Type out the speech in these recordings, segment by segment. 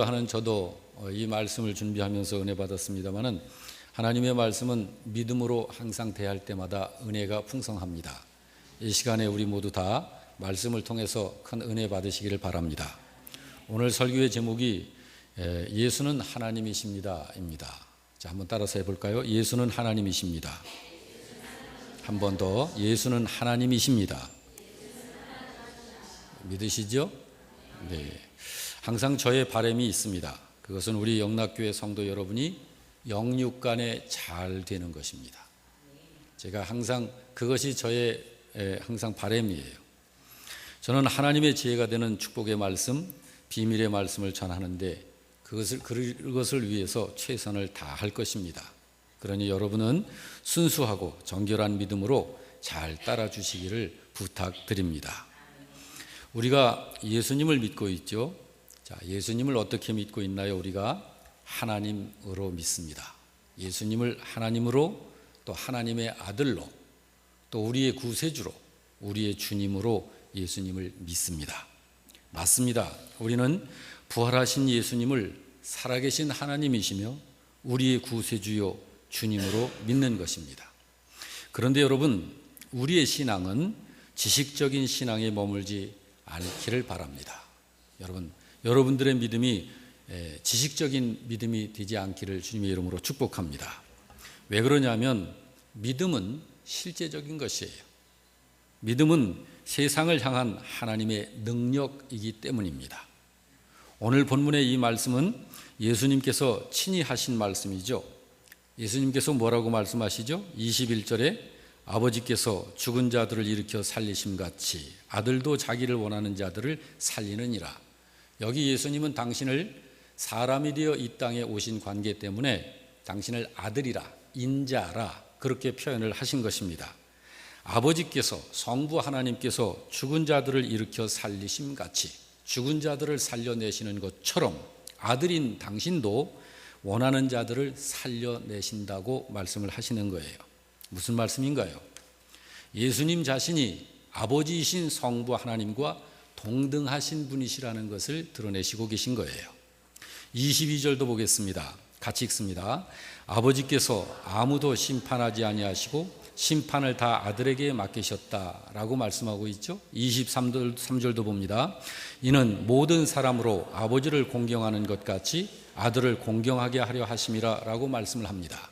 설교를 하는 저도 이 말씀을 준비하면서 은혜 받았습니다마는 하나님의 말씀은 믿음으로 항상 대할 때마다 은혜가 풍성합니다. 이 시간에 우리 모두 다 말씀을 통해서 큰 은혜 받으시기를 바랍니다. 오늘 설교의 제목이 예수는 하나님이십니다입니다. 자, 한번 따라서 해볼까요? 예수는 하나님이십니다. 한 번 더, 예수는 하나님이십니다. 믿으시죠? 네. 항상 저의 바람이 있습니다. 그것은 우리 영락교회 성도 여러분이 영육간에 잘 되는 것입니다. 제가 항상 그것이 저의 항상 바람이에요. 저는 하나님의 지혜가 되는 축복의 말씀, 비밀의 말씀을 전하는데 그것을 위해서 최선을 다할 것입니다. 그러니 여러분은 순수하고 정결한 믿음으로 잘 따라주시기를 부탁드립니다. 우리가 예수님을 믿고 있죠. 자, 예수님을 어떻게 믿고 있나요? 우리가 하나님으로 믿습니다. 예수님을 하나님으로, 또 하나님의 아들로, 또 우리의 구세주로, 우리의 주님으로 예수님을 믿습니다. 맞습니다. 우리는 부활하신 예수님을 살아계신 하나님이시며 우리의 구세주요 주님으로 믿는 것입니다. 그런데 여러분, 우리의 신앙은 지식적인 신앙에 머물지 않기를 바랍니다. 여러분들의 믿음이 지식적인 믿음이 되지 않기를 주님의 이름으로 축복합니다. 왜 그러냐면 믿음은 실제적인 것이에요. 믿음은 세상을 향한 하나님의 능력이기 때문입니다. 오늘 본문의 이 말씀은 예수님께서 친히 하신 말씀이죠. 예수님께서 뭐라고 말씀하시죠? 21절에 아버지께서 죽은 자들을 일으켜 살리심같이 아들도 자기를 원하는 자들을 살리느니라. 여기 예수님은 당신을 사람이 되어 이 땅에 오신 관계 때문에 당신을 아들이라, 인자라 그렇게 표현을 하신 것입니다. 아버지께서, 성부 하나님께서 죽은 자들을 일으켜 살리심같이 죽은 자들을 살려내시는 것처럼 아들인 당신도 원하는 자들을 살려내신다고 말씀을 하시는 거예요. 무슨 말씀인가요? 예수님 자신이 아버지이신 성부 하나님과 동등하신 분이시라는 것을 드러내시고 계신 거예요. 22절도 보겠습니다. 같이 읽습니다. 아버지께서 아무도 심판하지 아니하시고 심판을 다 아들에게 맡기셨다라고 말씀하고 있죠. 23절도 봅니다. 이는 모든 사람으로 아버지를 공경하는 것 같이 아들을 공경하게 하려 하심이라라고 말씀을 합니다.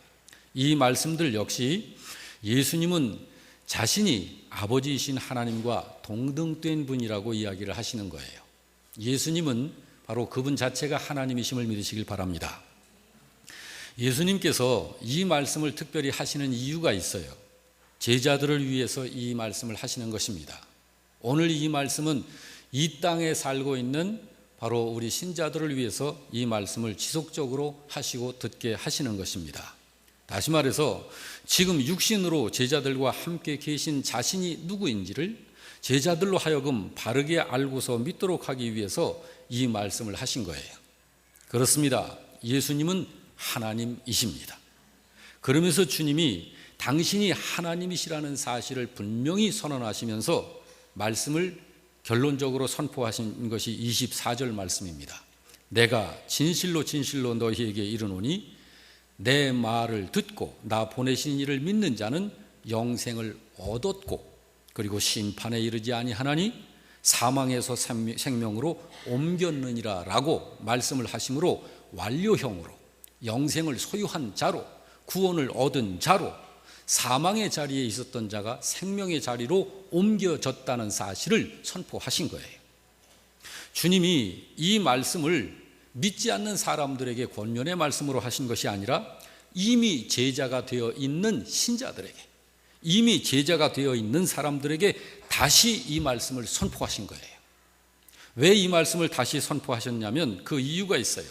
이 말씀들 역시 예수님은 자신이 아버지이신 하나님과 동등된 분이라고 이야기를 하시는 거예요. 예수님은 바로 그분 자체가 하나님이심을 믿으시길 바랍니다. 예수님께서 이 말씀을 특별히 하시는 이유가 있어요. 제자들을 위해서 이 말씀을 하시는 것입니다. 오늘 이 말씀은 이 땅에 살고 있는 바로 우리 신자들을 위해서 이 말씀을 지속적으로 하시고 듣게 하시는 것입니다. 다시 말해서 지금 육신으로 제자들과 함께 계신 자신이 누구인지를 제자들로 하여금 바르게 알고서 믿도록 하기 위해서 이 말씀을 하신 거예요. 그렇습니다. 예수님은 하나님이십니다. 그러면서 주님이 당신이 하나님이시라는 사실을 분명히 선언하시면서 말씀을 결론적으로 선포하신 것이 24절 말씀입니다. 내가 진실로 진실로 너희에게 이르노니 내 말을 듣고 나 보내신 이를 믿는 자는 영생을 얻었고 그리고 심판에 이르지 아니하나니 사망에서 생명으로 옮겼느니라 라고 말씀을 하심으로 완료형으로 영생을 소유한 자로, 구원을 얻은 자로, 사망의 자리에 있었던 자가 생명의 자리로 옮겨졌다는 사실을 선포하신 거예요. 주님이 이 말씀을 믿지 않는 사람들에게 권면의 말씀으로 하신 것이 아니라 이미 제자가 되어 있는 신자들에게, 이미 제자가 되어 있는 사람들에게 다시 이 말씀을 선포하신 거예요. 왜 이 말씀을 다시 선포하셨냐면 그 이유가 있어요.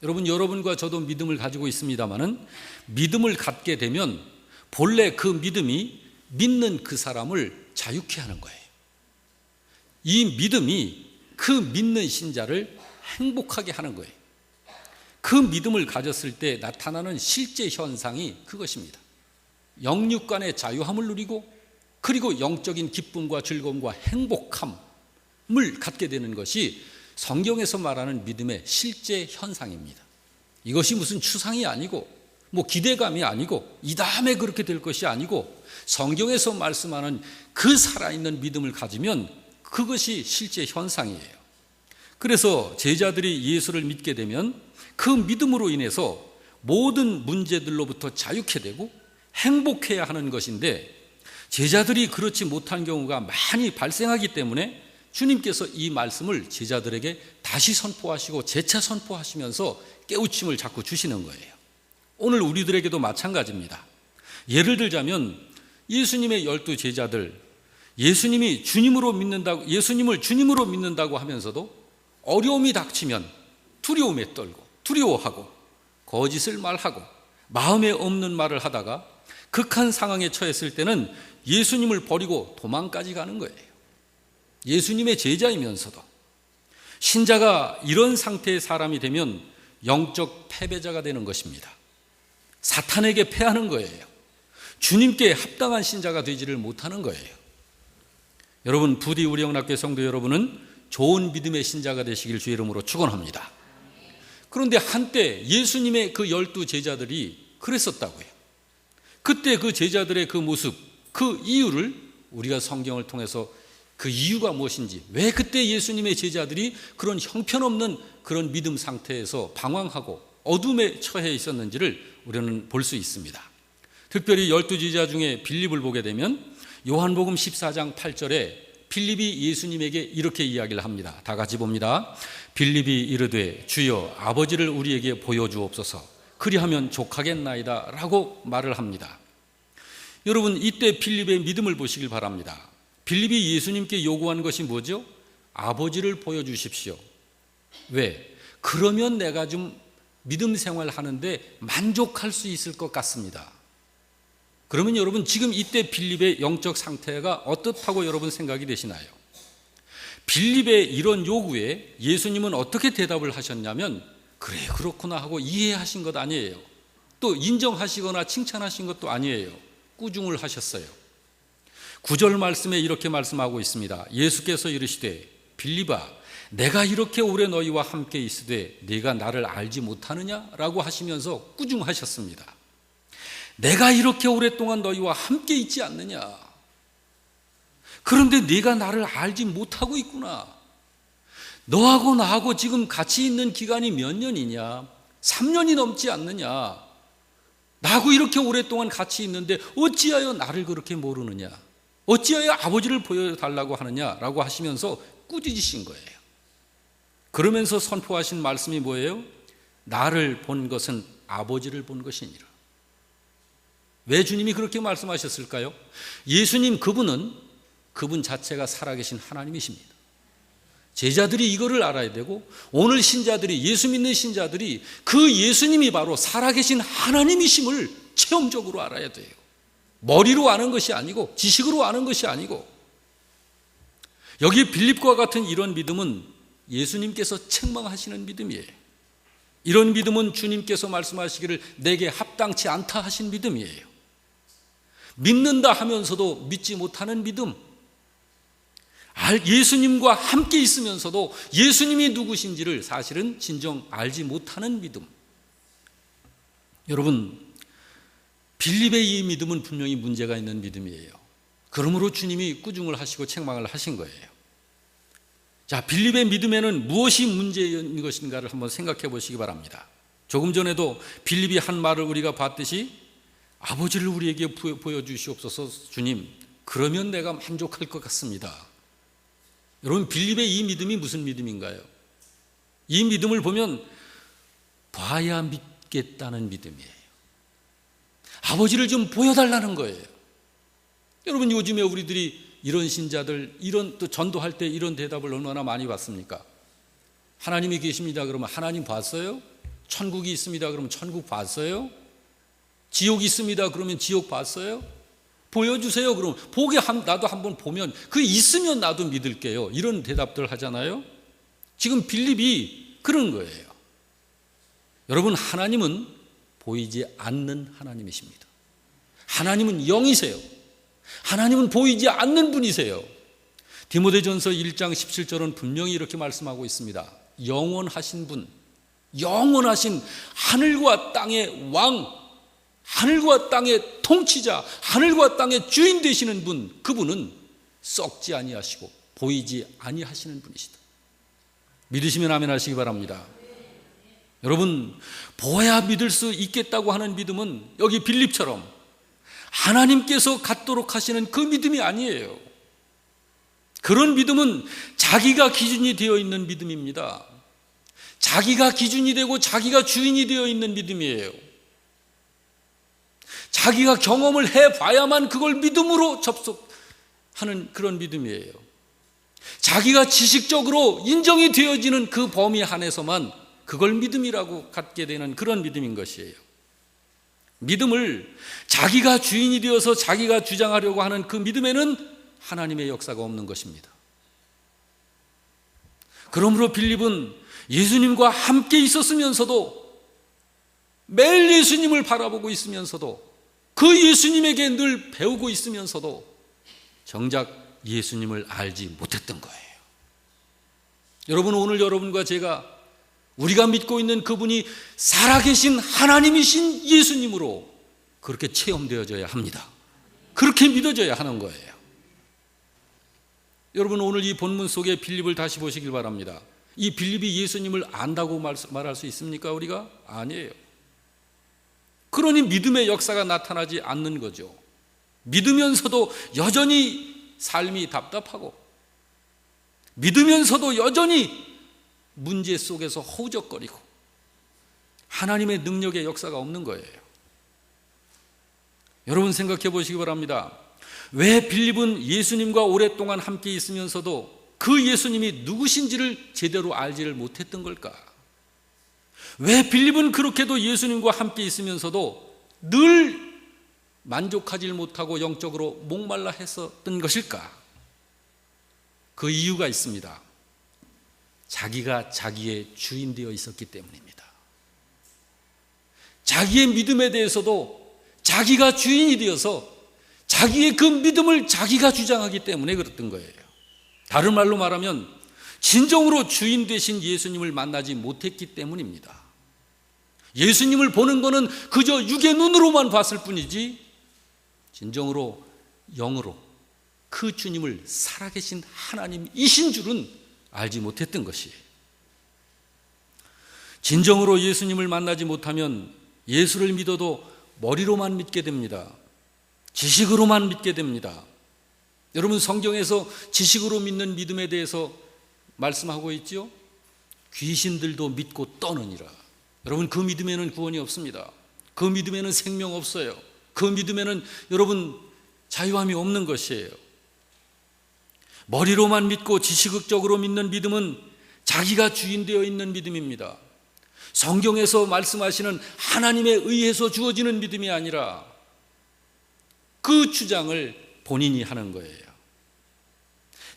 여러분과 저도 믿음을 가지고 있습니다마는 믿음을 갖게 되면 본래 그 믿음이 믿는 그 사람을 자유케 하는 거예요. 이 믿음이 그 믿는 신자를 행복하게 하는 거예요. 그 믿음을 가졌을 때 나타나는 실제 현상이 그것입니다. 영육간의 자유함을 누리고 그리고 영적인 기쁨과 즐거움과 행복함을 갖게 되는 것이 성경에서 말하는 믿음의 실제 현상입니다. 이것이 무슨 추상이 아니고 기대감이 아니고 이 다음에 그렇게 될 것이 아니고 성경에서 말씀하는 그 살아있는 믿음을 가지면 그것이 실제 현상이에요. 그래서 제자들이 예수를 믿게 되면 그 믿음으로 인해서 모든 문제들로부터 자유케 되고 행복해야 하는 것인데, 제자들이 그렇지 못한 경우가 많이 발생하기 때문에 주님께서 이 말씀을 제자들에게 다시 선포하시고 재차 선포하시면서 깨우침을 자꾸 주시는 거예요. 오늘 우리들에게도 마찬가지입니다. 예를 들자면 예수님의 12 제자들, 예수님을 주님으로 믿는다고 하면서도 어려움이 닥치면 두려움에 떨고 두려워하고 거짓을 말하고 마음에 없는 말을 하다가 극한 상황에 처했을 때는 예수님을 버리고 도망까지 가는 거예요. 예수님의 제자이면서도. 신자가 이런 상태의 사람이 되면 영적 패배자가 되는 것입니다. 사탄에게 패하는 거예요. 주님께 합당한 신자가 되지를 못하는 거예요. 여러분, 부디 우리 영락교회 성도 여러분은 좋은 믿음의 신자가 되시길 주의 이름으로 축원합니다. 그런데 한때 예수님의 그 12 제자들이 그랬었다고요. 그때 그 제자들의 그 모습, 그 이유를 우리가 성경을 통해서 그 이유가 무엇인지, 왜 그때 예수님의 제자들이 그런 형편없는 그런 믿음 상태에서 방황하고 어둠에 처해 있었는지를 우리는 볼 수 있습니다. 특별히 12 제자 중에 빌립을 보게 되면 요한복음 14장 8절에 빌립이 예수님에게 이렇게 이야기를 합니다. 다 같이 봅니다. 빌립이 이르되 주여 아버지를 우리에게 보여주옵소서, 그리하면 족하겠나이다 라고 말을 합니다. 여러분, 이때 빌립의 믿음을 보시길 바랍니다. 빌립이 예수님께 요구한 것이 뭐죠? 아버지를 보여주십시오. 왜? 그러면 내가 좀 믿음 생활하는데 만족할 수 있을 것 같습니다. 그러면 여러분, 지금 이때 빌립의 영적 상태가 어떻다고 여러분 생각이 되시나요? 빌립의 이런 요구에 예수님은 어떻게 대답을 하셨냐면, 그래 그렇구나 하고 이해하신 것 아니에요. 또 인정하시거나 칭찬하신 것도 아니에요. 꾸중을 하셨어요. 9절 말씀에 이렇게 말씀하고 있습니다. 예수께서 이르시되 빌립아 내가 이렇게 오래 너희와 함께 있으되 네가 나를 알지 못하느냐? 라고 하시면서 꾸중하셨습니다. 내가 이렇게 오랫동안 너희와 함께 있지 않느냐? 그런데 네가 나를 알지 못하고 있구나. 너하고 나하고 지금 같이 있는 기간이 몇 년이냐? 3년이 넘지 않느냐? 나하고 이렇게 오랫동안 같이 있는데 어찌하여 나를 그렇게 모르느냐? 어찌하여 아버지를 보여달라고 하느냐? 라고 하시면서 꾸짖으신 거예요. 그러면서 선포하신 말씀이 뭐예요? 나를 본 것은 아버지를 본 것이니라. 왜 주님이 그렇게 말씀하셨을까요? 예수님 그분 자체가 살아계신 하나님이십니다. 제자들이 이거를 알아야 되고, 오늘 신자들이, 예수 믿는 신자들이 그 예수님이 바로 살아계신 하나님이심을 체험적으로 알아야 돼요. 머리로 아는 것이 아니고, 지식으로 아는 것이 아니고. 여기 빌립과 같은 이런 믿음은 예수님께서 책망하시는 믿음이에요. 이런 믿음은 주님께서 말씀하시기를 내게 합당치 않다 하신 믿음이에요. 믿는다 하면서도 믿지 못하는 믿음, 예수님과 함께 있으면서도 예수님이 누구신지를 사실은 진정 알지 못하는 믿음. 여러분, 빌립의 이 믿음은 분명히 문제가 있는 믿음이에요. 그러므로 주님이 꾸중을 하시고 책망을 하신 거예요. 자, 빌립의 믿음에는 무엇이 문제인 것인가를 한번 생각해 보시기 바랍니다. 조금 전에도 빌립이 한 말을 우리가 봤듯이 아버지를 우리에게 보여주시옵소서 주님, 그러면 내가 만족할 것 같습니다. 여러분, 빌립의 이 믿음이 무슨 믿음인가요? 이 믿음을 보면 봐야 믿겠다는 믿음이에요. 아버지를 좀 보여달라는 거예요. 여러분, 요즘에 우리들이 이런 신자들, 이런 또 전도할 때 이런 대답을 얼마나 많이 받습니까? 하나님이 계십니다 그러면 하나님 봤어요? 천국이 있습니다 그러면 천국 봤어요? 지옥이 있습니다 그러면 지옥 봤어요? 보여주세요 그러면 나도 한번 보면 그 있으면 나도 믿을게요. 이런 대답들 하잖아요. 지금 빌립이 그런 거예요. 여러분, 하나님은 보이지 않는 하나님이십니다. 하나님은 영이세요. 하나님은 보이지 않는 분이세요. 디모데전서 1장 17절은 분명히 이렇게 말씀하고 있습니다. 영원하신 분, 영원하신 하늘과 땅의 왕, 하늘과 땅의 통치자, 하늘과 땅의 주인 되시는 분, 그분은 썩지 아니하시고 보이지 아니하시는 분이시다. 믿으시면 아멘 하시기 바랍니다. 여러분, 보아야 믿을 수 있겠다고 하는 믿음은 여기 빌립처럼 하나님께서 갖도록 하시는 그 믿음이 아니에요. 그런 믿음은 자기가 기준이 되어 있는 믿음입니다. 자기가 기준이 되고 자기가 주인이 되어 있는 믿음이에요. 자기가 경험을 해봐야만 그걸 믿음으로 접속하는 그런 믿음이에요. 자기가 지식적으로 인정이 되어지는 그 범위 안에서만 그걸 믿음이라고 갖게 되는 그런 믿음인 것이에요. 믿음을 자기가 주인이 되어서 자기가 주장하려고 하는 그 믿음에는 하나님의 역사가 없는 것입니다. 그러므로 빌립은 예수님과 함께 있었으면서도, 매일 예수님을 바라보고 있으면서도, 그 예수님에게 늘 배우고 있으면서도 정작 예수님을 알지 못했던 거예요. 여러분, 오늘 여러분과 제가 우리가 믿고 있는 그분이 살아계신 하나님이신 예수님으로 그렇게 체험되어져야 합니다. 그렇게 믿어져야 하는 거예요. 여러분, 오늘 이 본문 속에 빌립을 다시 보시길 바랍니다. 이 빌립이 예수님을 안다고 말할 수 있습니까? 우리가? 아니에요. 그러니 믿음의 역사가 나타나지 않는 거죠. 믿으면서도 여전히 삶이 답답하고, 믿으면서도 여전히 문제 속에서 허우적거리고, 하나님의 능력의 역사가 없는 거예요. 여러분, 생각해 보시기 바랍니다. 왜 빌립은 예수님과 오랫동안 함께 있으면서도 그 예수님이 누구신지를 제대로 알지를 못했던 걸까? 왜 빌립은 그렇게도 예수님과 함께 있으면서도 늘 만족하지 못하고 영적으로 목말라 했었던 것일까? 그 이유가 있습니다. 자기가 자기의 주인 되어 있었기 때문입니다. 자기의 믿음에 대해서도 자기가 주인이 되어서 자기의 그 믿음을 자기가 주장하기 때문에 그랬던 거예요. 다른 말로 말하면 진정으로 주인 되신 예수님을 만나지 못했기 때문입니다. 예수님을 보는 것은 그저 육의 눈으로만 봤을 뿐이지 진정으로 영으로 그 주님을 살아계신 하나님이신 줄은 알지 못했던 것이에요. 진정으로 예수님을 만나지 못하면 예수를 믿어도 머리로만 믿게 됩니다. 지식으로만 믿게 됩니다. 여러분, 성경에서 지식으로 믿는 믿음에 대해서 말씀하고 있죠. 귀신들도 믿고 떠느니라. 여러분, 그 믿음에는 구원이 없습니다. 그 믿음에는 생명 없어요. 그 믿음에는 여러분 자유함이 없는 것이에요. 머리로만 믿고 지식적으로 믿는 믿음은 자기가 주인 되어 있는 믿음입니다. 성경에서 말씀하시는 하나님에 의해서 주어지는 믿음이 아니라 그 주장을 본인이 하는 거예요.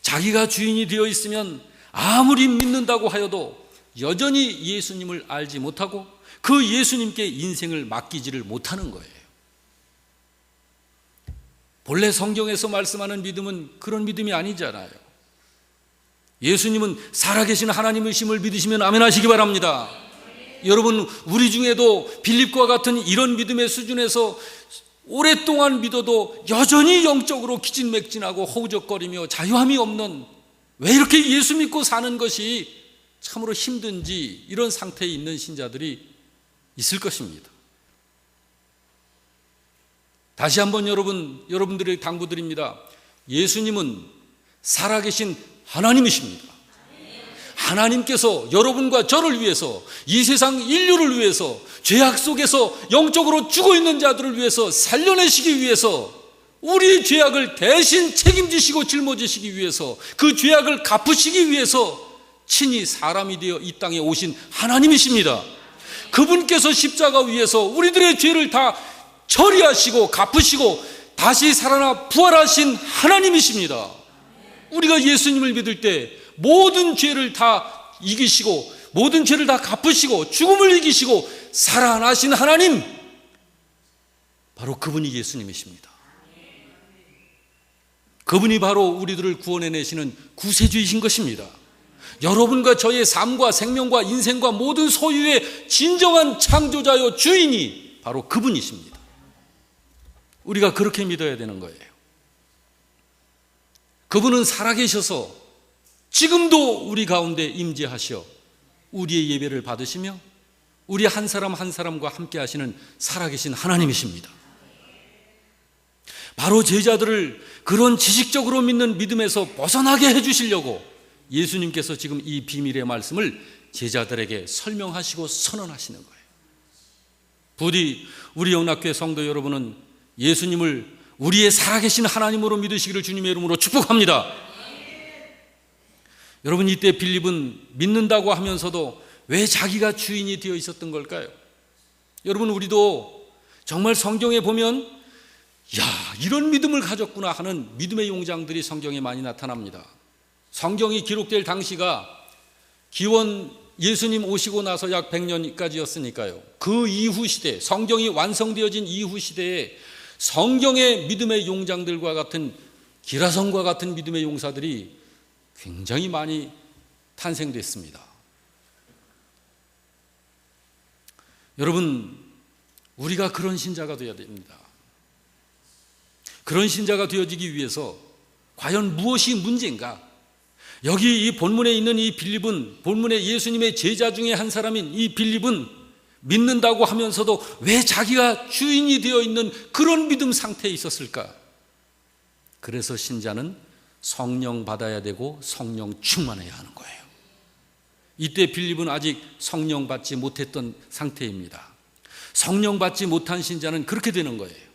자기가 주인이 되어 있으면 아무리 믿는다고 하여도 여전히 예수님을 알지 못하고 그 예수님께 인생을 맡기지를 못하는 거예요. 본래 성경에서 말씀하는 믿음은 그런 믿음이 아니잖아요. 예수님은 살아계신 하나님이심을 믿으시면 아멘 하시기 바랍니다. 여러분, 우리 중에도 빌립과 같은 이런 믿음의 수준에서 오랫동안 믿어도 여전히 영적으로 기진맥진하고 허우적거리며 자유함이 없는, 왜 이렇게 예수 믿고 사는 것이 참으로 힘든지 이런 상태에 있는 신자들이 있을 것입니다. 다시 한번 여러분들에게 당부드립니다. 예수님은 살아계신 하나님이십니다. 하나님께서 여러분과 저를 위해서, 이 세상 인류를 위해서, 죄악 속에서 영적으로 죽어 있는 자들을 위해서 살려내시기 위해서, 우리의 죄악을 대신 책임지시고 짊어지시기 위해서, 그 죄악을 갚으시기 위해서 친히 사람이 되어 이 땅에 오신 하나님이십니다. 그분께서 십자가 위에서 우리들의 죄를 다 처리하시고 갚으시고 다시 살아나 부활하신 하나님이십니다. 우리가 예수님을 믿을 때 모든 죄를 다 이기시고 모든 죄를 다 갚으시고 죽음을 이기시고 살아나신 하나님, 바로 그분이 예수님이십니다. 그분이 바로 우리들을 구원해내시는 구세주이신 것입니다. 여러분과 저의 삶과 생명과 인생과 모든 소유의 진정한 창조자요 주인이 바로 그분이십니다. 우리가 그렇게 믿어야 되는 거예요. 그분은 살아계셔서 지금도 우리 가운데 임재하시어 우리의 예배를 받으시며 우리 한 사람 한 사람과 함께 하시는 살아계신 하나님이십니다. 바로 제자들을 그런 지식적으로 믿는 믿음에서 벗어나게 해주시려고 예수님께서 지금 이 비밀의 말씀을 제자들에게 설명하시고 선언하시는 거예요. 부디 우리 영락교회 성도 여러분은 예수님을 우리의 살아계신 하나님으로 믿으시기를 주님의 이름으로 축복합니다. 여러분, 이때 빌립은 믿는다고 하면서도 왜 자기가 주인이 되어 있었던 걸까요? 여러분, 우리도 정말 성경에 보면 이런 믿음을 가졌구나 하는 믿음의 용장들이 성경에 많이 나타납니다. 성경이 기록될 당시가 기원 예수님 오시고 나서 약 100년까지였으니까요. 그 이후 시대, 성경이 완성되어진 이후 시대에 성경의 믿음의 용장들과 같은 기라성과 같은 믿음의 용사들이 굉장히 많이 탄생됐습니다. 여러분, 우리가 그런 신자가 되어야 됩니다. 그런 신자가 되어지기 위해서 과연 무엇이 문제인가? 여기 이 본문에 있는 이 빌립은, 본문에 예수님의 제자 중에 한 사람인 이 빌립은 믿는다고 하면서도 왜 자기가 주인이 되어 있는 그런 믿음 상태에 있었을까? 그래서 신자는 성령 받아야 되고 성령 충만해야 하는 거예요. 이때 빌립은 아직 성령 받지 못했던 상태입니다. 성령 받지 못한 신자는 그렇게 되는 거예요.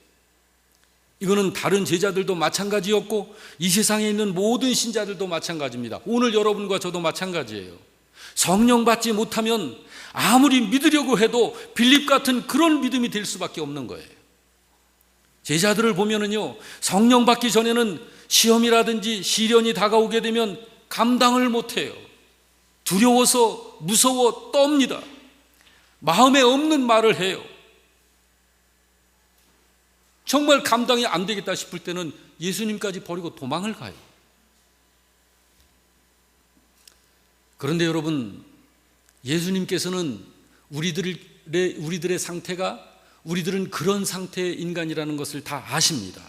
이거는 다른 제자들도 마찬가지였고 이 세상에 있는 모든 신자들도 마찬가지입니다. 오늘 여러분과 저도 마찬가지예요. 성령 받지 못하면 아무리 믿으려고 해도 빌립 같은 그런 믿음이 될 수밖에 없는 거예요. 제자들을 보면은요, 성령 받기 전에는 시험이라든지 시련이 다가오게 되면 감당을 못해요. 두려워서 무서워 떱니다. 마음에 없는 말을 해요. 정말 감당이 안 되겠다 싶을 때는 예수님까지 버리고 도망을 가요. 그런데 여러분, 예수님께서는 우리들의 상태가, 우리들은 그런 상태의 인간이라는 것을 다 아십니다.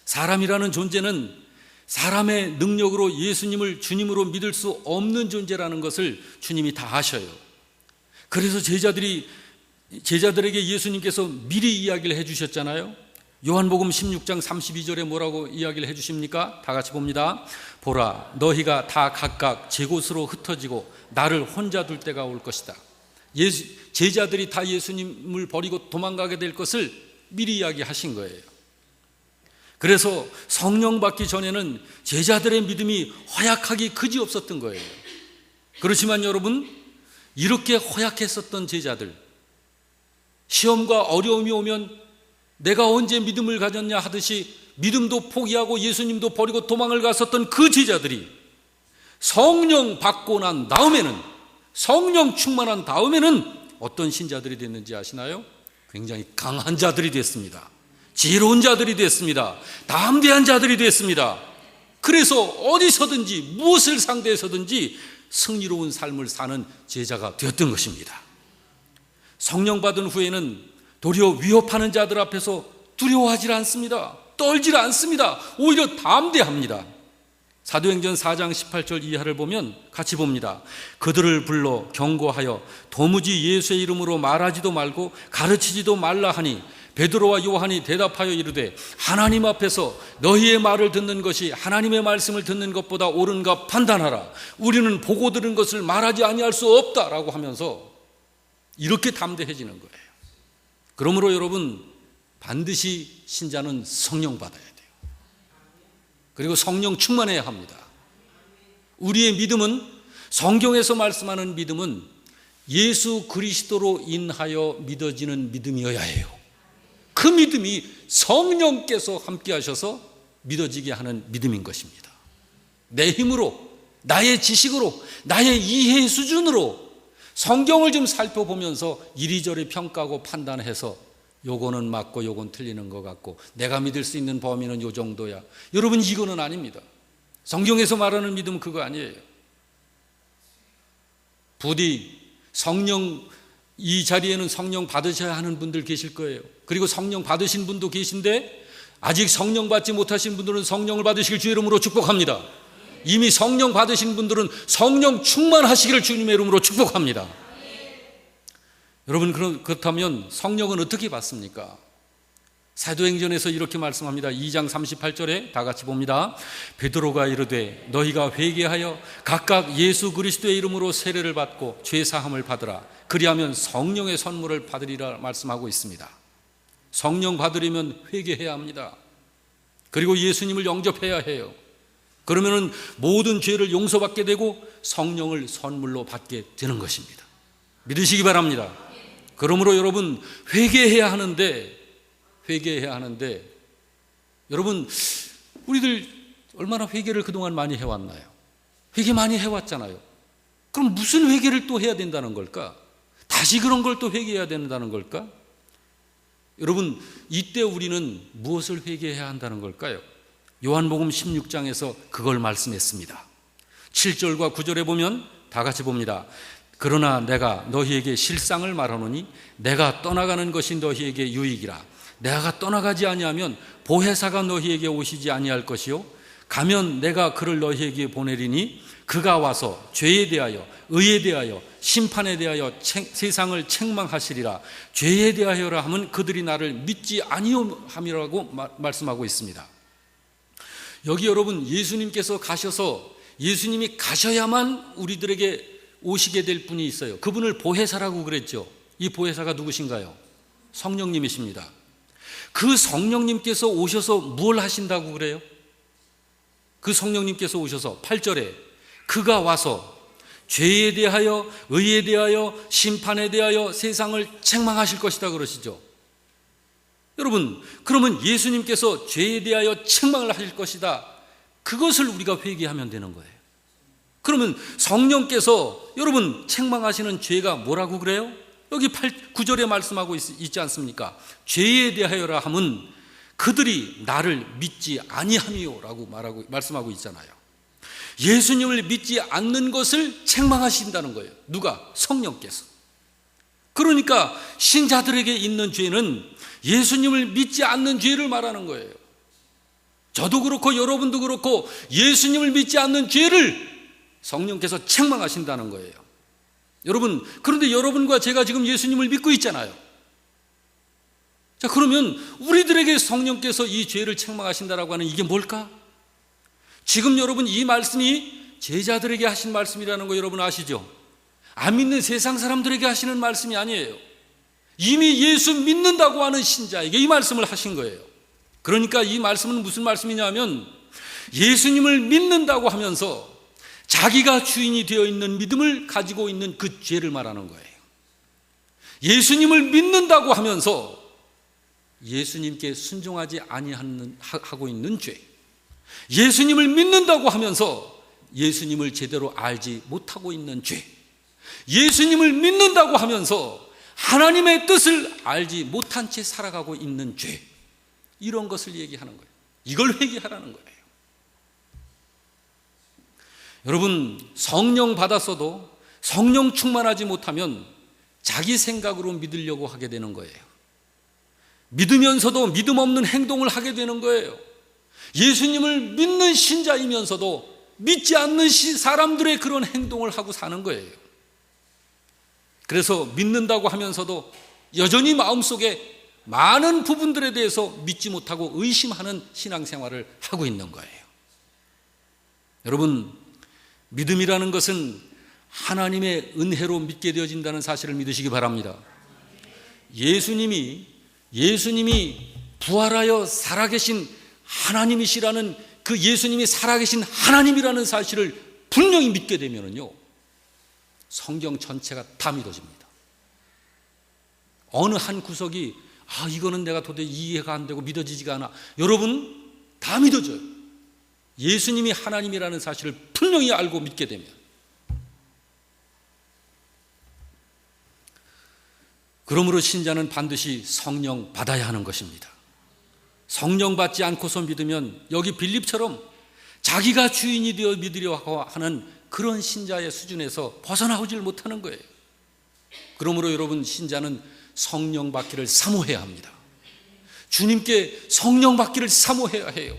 사람이라는 존재는 사람의 능력으로 예수님을 주님으로 믿을 수 없는 존재라는 것을 주님이 다 아셔요. 그래서 제자들에게 예수님께서 미리 이야기를 해주셨잖아요. 요한복음 16장 32절에 뭐라고 이야기를 해주십니까? 다 같이 봅니다. 보라, 너희가 다 각각 제 곳으로 흩어지고 나를 혼자 둘 때가 올 것이다. 제자들이 다 예수님을 버리고 도망가게 될 것을 미리 이야기하신 거예요. 그래서 성령 받기 전에는 제자들의 믿음이 허약하기 그지없었던 거예요. 그렇지만 여러분, 이렇게 허약했었던 제자들, 시험과 어려움이 오면 내가 언제 믿음을 가졌냐 하듯이 믿음도 포기하고 예수님도 버리고 도망을 갔었던 그 제자들이 성령 받고 난 다음에는, 성령 충만한 다음에는 어떤 신자들이 됐는지 아시나요? 굉장히 강한 자들이 됐습니다. 지혜로운 자들이 됐습니다. 담대한 자들이 됐습니다. 그래서 어디서든지 무엇을 상대해서든지 승리로운 삶을 사는 제자가 되었던 것입니다. 성령 받은 후에는 도리어 위협하는 자들 앞에서 두려워하지 않습니다. 떨지 않습니다. 오히려 담대합니다. 사도행전 4장 18절 이하를 보면 같이 봅니다. 그들을 불러 경고하여 도무지 예수의 이름으로 말하지도 말고 가르치지도 말라 하니 베드로와 요한이 대답하여 이르되 하나님 앞에서 너희의 말을 듣는 것이 하나님의 말씀을 듣는 것보다 옳은가 판단하라. 우리는 보고 들은 것을 말하지 아니할 수 없다라고 하면서 이렇게 담대해지는 거예요. 그러므로 여러분, 반드시 신자는 성령 받아야 돼요. 그리고 성령 충만해야 합니다. 우리의 믿음은, 성경에서 말씀하는 믿음은 예수 그리스도로 인하여 믿어지는 믿음이어야 해요. 그 믿음이 성령께서 함께 하셔서 믿어지게 하는 믿음인 것입니다. 내 힘으로, 나의 지식으로, 나의 이해 수준으로 성경을 좀 살펴보면서 이리저리 평가하고 판단해서 요거는 맞고 요건 틀리는 것 같고 내가 믿을 수 있는 범위는 요 정도야. 여러분, 이거는 아닙니다. 성경에서 말하는 믿음은 그거 아니에요. 부디 성령, 이 자리에는 성령 받으셔야 하는 분들 계실 거예요. 그리고 성령 받으신 분도 계신데 아직 성령 받지 못하신 분들은 성령을 받으실 주의 이름으로 축복합니다. 이미 성령 받으신 분들은 성령 충만하시기를 주님의 이름으로 축복합니다. 여러분, 그렇다면 성령은 어떻게 받습니까? 사도행전에서 이렇게 말씀합니다. 2장 38절에 다 같이 봅니다. 베드로가 이르되 너희가 회개하여 각각 예수 그리스도의 이름으로 세례를 받고 죄 사함을 받으라. 그리하면 성령의 선물을 받으리라 말씀하고 있습니다. 성령 받으려면 회개해야 합니다. 그리고 예수님을 영접해야 해요. 그러면 모든 죄를 용서받게 되고 성령을 선물로 받게 되는 것입니다. 믿으시기 바랍니다. 그러므로 여러분, 회개해야 하는데 여러분, 우리들 얼마나 회개를 그동안 많이 해왔나요? 회개 많이 해왔잖아요. 그럼 무슨 회개를 또 해야 된다는 걸까? 다시 그런 걸 또 회개해야 된다는 걸까? 여러분, 이때 우리는 무엇을 회개해야 한다는 걸까요? 요한복음 16장에서 그걸 말씀했습니다. 7절과 9절에 보면 다 같이 봅니다. 그러나 내가 너희에게 실상을 말하노니 내가 떠나가는 것이 너희에게 유익이라. 내가 떠나가지 아니하면 보혜사가 너희에게 오시지 아니할 것이요 가면 내가 그를 너희에게 보내리니 그가 와서 죄에 대하여 의에 대하여 심판에 대하여 세상을 책망하시리라. 죄에 대하여라 하면 그들이 나를 믿지 아니함이라고 말씀하고 있습니다. 여기 여러분, 예수님께서 가셔서 예수님이 가셔야만 우리들에게 오시게 될 분이 있어요. 그분을 보혜사라고 그랬죠. 이 보혜사가 누구신가요? 성령님이십니다. 그 성령님께서 오셔서 뭘 하신다고 그래요? 그 성령님께서 오셔서 8절에 그가 와서 죄에 대하여 의에 대하여 심판에 대하여 세상을 책망하실 것이다 그러시죠. 여러분, 그러면 예수님께서 죄에 대하여 책망을 하실 것이다, 그것을 우리가 회개하면 되는 거예요. 그러면 성령께서 여러분 책망하시는 죄가 뭐라고 그래요? 여기 9절에 말씀하고 있지 않습니까? 죄에 대하여라 함은 그들이 나를 믿지 아니함이요라고 말씀하고 있잖아요. 예수님을 믿지 않는 것을 책망하신다는 거예요. 누가? 성령께서. 그러니까 신자들에게 있는 죄는 예수님을 믿지 않는 죄를 말하는 거예요. 저도 그렇고 여러분도 그렇고 예수님을 믿지 않는 죄를 성령께서 책망하신다는 거예요. 여러분, 그런데 여러분과 제가 지금 예수님을 믿고 있잖아요. 자, 그러면 우리들에게 성령께서 이 죄를 책망하신다라고 하는 이게 뭘까? 지금 여러분, 이 말씀이 제자들에게 하신 말씀이라는 거 여러분 아시죠? 안 믿는 세상 사람들에게 하시는 말씀이 아니에요. 이미 예수 믿는다고 하는 신자에게 이 말씀을 하신 거예요. 그러니까 이 말씀은 무슨 말씀이냐면 예수님을 믿는다고 하면서 자기가 주인이 되어 있는 믿음을 가지고 있는 그 죄를 말하는 거예요. 예수님을 믿는다고 하면서 예수님께 순종하지 아니하고 있는 죄, 예수님을 믿는다고 하면서 예수님을 제대로 알지 못하고 있는 죄, 예수님을 믿는다고 하면서 하나님의 뜻을 알지 못한 채 살아가고 있는 죄, 이런 것을 얘기하는 거예요. 이걸 회개하라는 거예요. 여러분, 성령 받았어도 성령 충만하지 못하면 자기 생각으로 믿으려고 하게 되는 거예요. 믿으면서도 믿음 없는 행동을 하게 되는 거예요. 예수님을 믿는 신자이면서도 믿지 않는 사람들의 그런 행동을 하고 사는 거예요. 그래서 믿는다고 하면서도 여전히 마음속에 많은 부분들에 대해서 믿지 못하고 의심하는 신앙생활을 하고 있는 거예요. 여러분, 믿음이라는 것은 하나님의 은혜로 믿게 되어진다는 사실을 믿으시기 바랍니다. 예수님이 부활하여 살아계신 하나님이시라는 그 예수님이 살아계신 하나님이라는 사실을 분명히 믿게 되면요, 성경 전체가 다 믿어집니다. 어느 한 구석이 이거는 내가 도저히 이해가 안 되고 믿어지지가 않아, 여러분 다 믿어져요. 예수님이 하나님이라는 사실을 분명히 알고 믿게 되면. 그러므로 신자는 반드시 성령 받아야 하는 것입니다. 성령 받지 않고서 믿으면 여기 빌립처럼 자기가 주인이 되어 믿으려고 하는 그런 신자의 수준에서 벗어나오질 못하는 거예요. 그러므로 여러분, 신자는 성령 받기를 사모해야 합니다. 주님께 성령 받기를 사모해야 해요.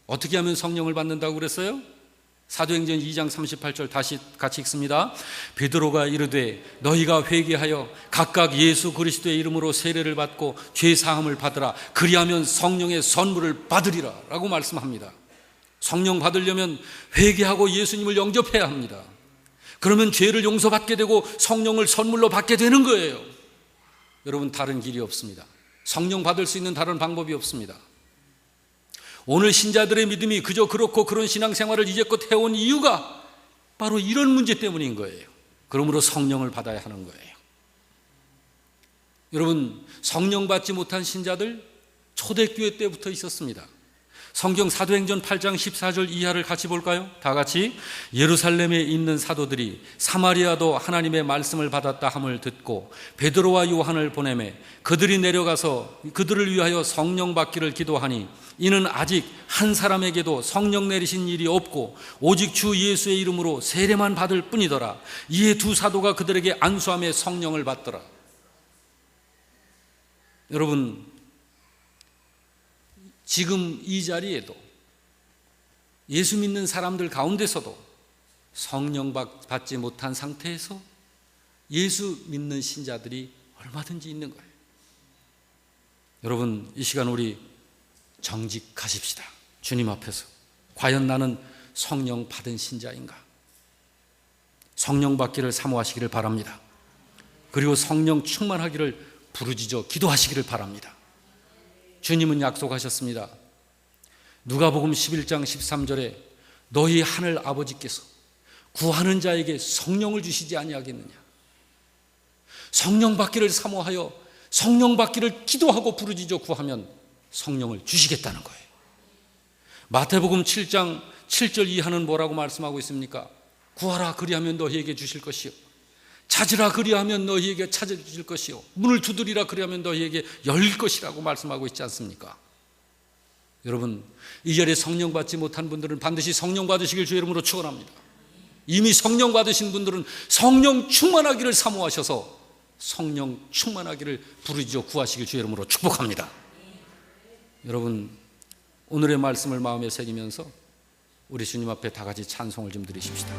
어떻게 하면 성령을 받는다고 그랬어요? 사도행전 2장 38절 다시 같이 읽습니다. 베드로가 이르되 너희가 회개하여 각각 예수 그리스도의 이름으로 세례를 받고 죄 사함을 받으라. 그리하면 성령의 선물을 받으리라 라고 말씀합니다. 성령 받으려면 회개하고 예수님을 영접해야 합니다. 그러면 죄를 용서받게 되고 성령을 선물로 받게 되는 거예요. 여러분, 다른 길이 없습니다. 성령 받을 수 있는 다른 방법이 없습니다. 오늘 신자들의 믿음이 그저 그렇고 그런 신앙생활을 이제껏 해온 이유가 바로 이런 문제 때문인 거예요. 그러므로 성령을 받아야 하는 거예요. 여러분, 성령 받지 못한 신자들 초대교회 때부터 있었습니다. 성경 사도행전 8장 14절 이하를 같이 볼까요? 다 같이. 예루살렘에 있는 사도들이 사마리아도 하나님의 말씀을 받았다 함을 듣고 베드로와 요한을 보내매 그들이 내려가서 그들을 위하여 성령 받기를 기도하니 이는 아직 한 사람에게도 성령 내리신 일이 없고 오직 주 예수의 이름으로 세례만 받을 뿐이더라. 이에 두 사도가 그들에게 안수하며 성령을 받더라. 여러분, 지금 이 자리에도 예수 믿는 사람들 가운데서도 성령 받지 못한 상태에서 예수 믿는 신자들이 얼마든지 있는 거예요. 여러분, 이 시간 우리 정직하십시다. 주님 앞에서 과연 나는 성령 받은 신자인가? 성령 받기를 사모하시기를 바랍니다. 그리고 성령 충만하기를 부르짖어 기도하시기를 바랍니다. 주님은 약속하셨습니다. 누가복음 11장 13절에 너희 하늘 아버지께서 구하는 자에게 성령을 주시지 아니하겠느냐. 성령 받기를 사모하여 성령 받기를 기도하고 부르짖어 구하면 성령을 주시겠다는 거예요. 마태복음 7장 7절 이하는 뭐라고 말씀하고 있습니까? 구하라 그리하면 너희에게 주실 것이요 찾으라 그리하면 너희에게 찾아주실 것이요 문을 두드리라 그리하면 너희에게 열릴 것이라고 말씀하고 있지 않습니까? 여러분, 이 자리에 성령 받지 못한 분들은 반드시 성령 받으시길 주의 이름으로 축원합니다. 이미 성령 받으신 분들은 성령 충만하기를 사모하셔서 성령 충만하기를 부르짖어 구하시길 주의 이름으로 축복합니다. 여러분, 오늘의 말씀을 마음에 새기면서 우리 주님 앞에 다 같이 찬송을 좀 드리십시다.